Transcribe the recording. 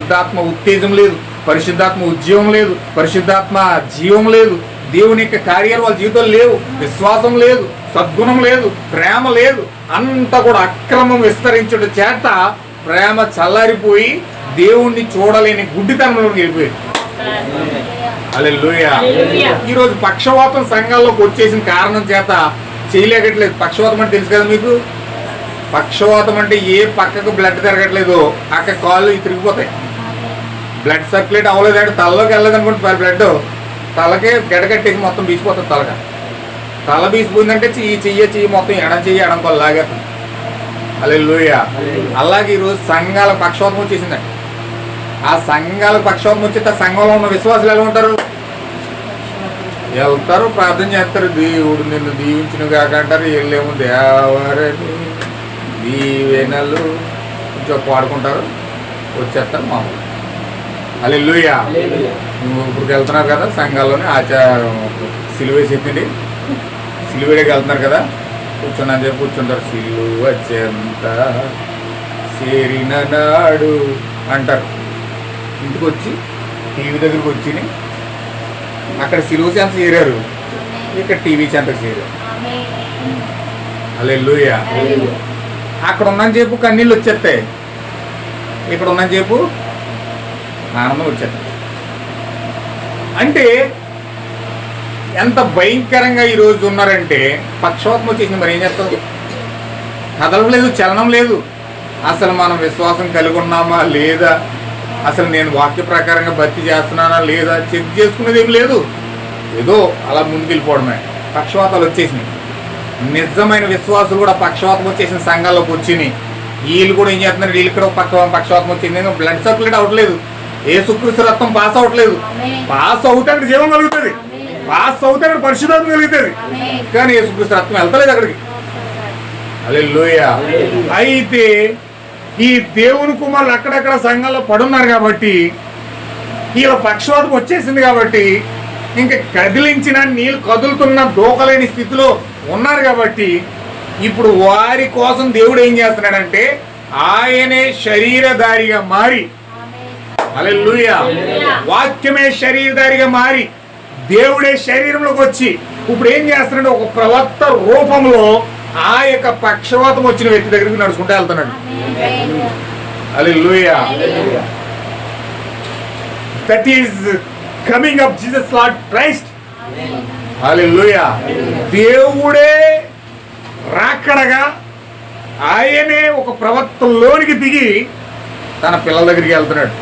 పరిశుద్ధాత్మ ఉత్తేజం లేదు, పరిశుద్ధాత్మ ఉద్యోగం లేదు, పరిశుద్ధాత్మ జీవం లేదు, దేవుని యొక్క కార్యాలు వాళ్ళ జీవితంలో లేవు, విశ్వాసం లేదు, సద్గుణం లేదు, ప్రేమ లేదు, అంతా కూడా అక్రమం విస్తరించడం చేత ప్రేమ చల్లారిపోయి దేవుణ్ణి చూడలేని గుడ్డితనంలోకి వెళ్ళిపోయింది. హల్లెలూయా. ఈరోజు పక్షవాతం సంఘాల్లోకి వచ్చేసిన కారణం చేత చేయలేకట్లేదు. పక్షవాతం అంటే తెలుసు కదా మీకు. పక్షవాతం అంటే ఏ పక్కకు బ్లడ్ తిరగట్లేదు అక్కడ కాళ్ళు తిరిగిపోతాయి. బ్లడ్ సర్క్యులేట్ అవ్వలేదు అంటే తలలోకి వెళ్ళలేదు అనుకుంటే బ్లడ్ తలకే గడగట్టేసి మొత్తం బీసిపోతుంది. తల బీసిపోయిందంటే చెయ్యి మొత్తం ఎడం చెయ్యి ఎడం కాళ్ళు లాగేస్తుంది. హల్లెలూయా. అలాగే ఈరోజు సంఘాల పక్షవాతం వచ్చేసిందండి. ఆ సంఘాలకు పక్షవాతం వచ్చేస్తే సంఘంలో ఉన్న విశ్వాసులు ఎలా ఉంటారు? వెళ్తారు, ప్రార్థన చేస్తారు, దేవుడు నిన్ను దీవించిన కాక అంటారు. వెళ్ళేమో దేవరని దీవెనలు కొంచెం పాడుకుంటారు, వచ్చేస్తారు మామూలు. హల్లెలూయా. నువ్వు ఇప్పుడు వెళ్తున్నారు కదా సంఘాల్లోనే సిలువేసి ఎత్తండి, సిలువేడికి వెళ్తున్నారు కదా, కూర్చున్నాను చెప్పి కూర్చుంటారు. సిలువ చెంత చేరిన నాడు అంటారు. ఇంటికి వచ్చి టీవీ దగ్గరికి వచ్చి అక్కడ సిలువ చెంత చేరారు, ఇక్కడ టీవీ చెంతకు చేరారు. హల్లెలూయా. అక్కడ ఉన్నని చెప్పు కన్నీళ్ళు వచ్చేస్తాయి, ఇక్కడ ఉన్నని చెప్పు ఆనందం వచ్చేస్తాయి. అంటే ఎంత భయంకరంగా ఈరోజు ఉన్నారంటే పక్షవాతం వచ్చేసింది. మరి ఏం చేస్తాం? కదలడం లేదు, చలనం లేదు. అసలు మనం విశ్వాసం కలిగి ఉన్నామా లేదా, అసలు నేను వాక్య ప్రకారంగా భక్తి చేస్తున్నానా లేదా చెక్ చేసుకునేది ఏం లేదు. ఏదో అలా ముందుకెళ్ళిపోవడమే. పక్షవాతాలు వచ్చేసినాయి. నిజమైన విశ్వాసులు కూడా పక్షవాతం వచ్చేసిన సంఘాల్లోకి వచ్చినాయి. వీళ్ళు కూడా ఏం చేస్తున్నారు? వీళ్ళు ఇక్కడ పక్షవాతం వచ్చింది, బ్లడ్ సర్క్యులేట్ అవ్వట్లేదు, యేసుక్రీస్తు రక్తం పాస్ అవ్వట్లేదు. పాస్ అవుతే అక్కడ జీవం కలుగుతుంది, పాస్ అవుతే అక్కడ పరిశుద్ధాత్మ కలుగుతుంది, కానీ యేసుక్రీస్తు రక్తం వెళ్తలేదు అక్కడికి. హల్లెలూయా. అయితే ఈ దేవుని కుమారులు అక్కడక్కడ సంఘాల్లో పడున్నారు కాబట్టి, వీళ్ళ పక్షవాతం వచ్చేసింది కాబట్టి, ఇంకా కదిలించిన నీళ్ళు కదులుతున్న దూకలేని స్థితిలో ఉన్నారు కాబట్టి, ఇప్పుడు వారి కోసం దేవుడు ఏం చేస్తున్నాడంటే ఆయనే శరీరధారిగా మారి, హల్లెలూయా, వాక్యమే శరీరధారిగా మారి దేవుడే శరీరంలోకి వచ్చి ఇప్పుడు ఏం చేస్తున్నాడు? ఒక ప్రవక్త రూపంలో ఆ యొక్క పక్షవాతం వచ్చిన వ్యక్తి దగ్గరికి నడుచుకుంటూ వెళ్తున్నాడు. Hallelujah. That is coming of Jesus Lord Christ. Hallelujah. దేవుడే రాకడగా ఆయనే ఒక ప్రవక్తలోనికి దిగి తన పిల్లల దగ్గరికి వెళ్తున్నాడు.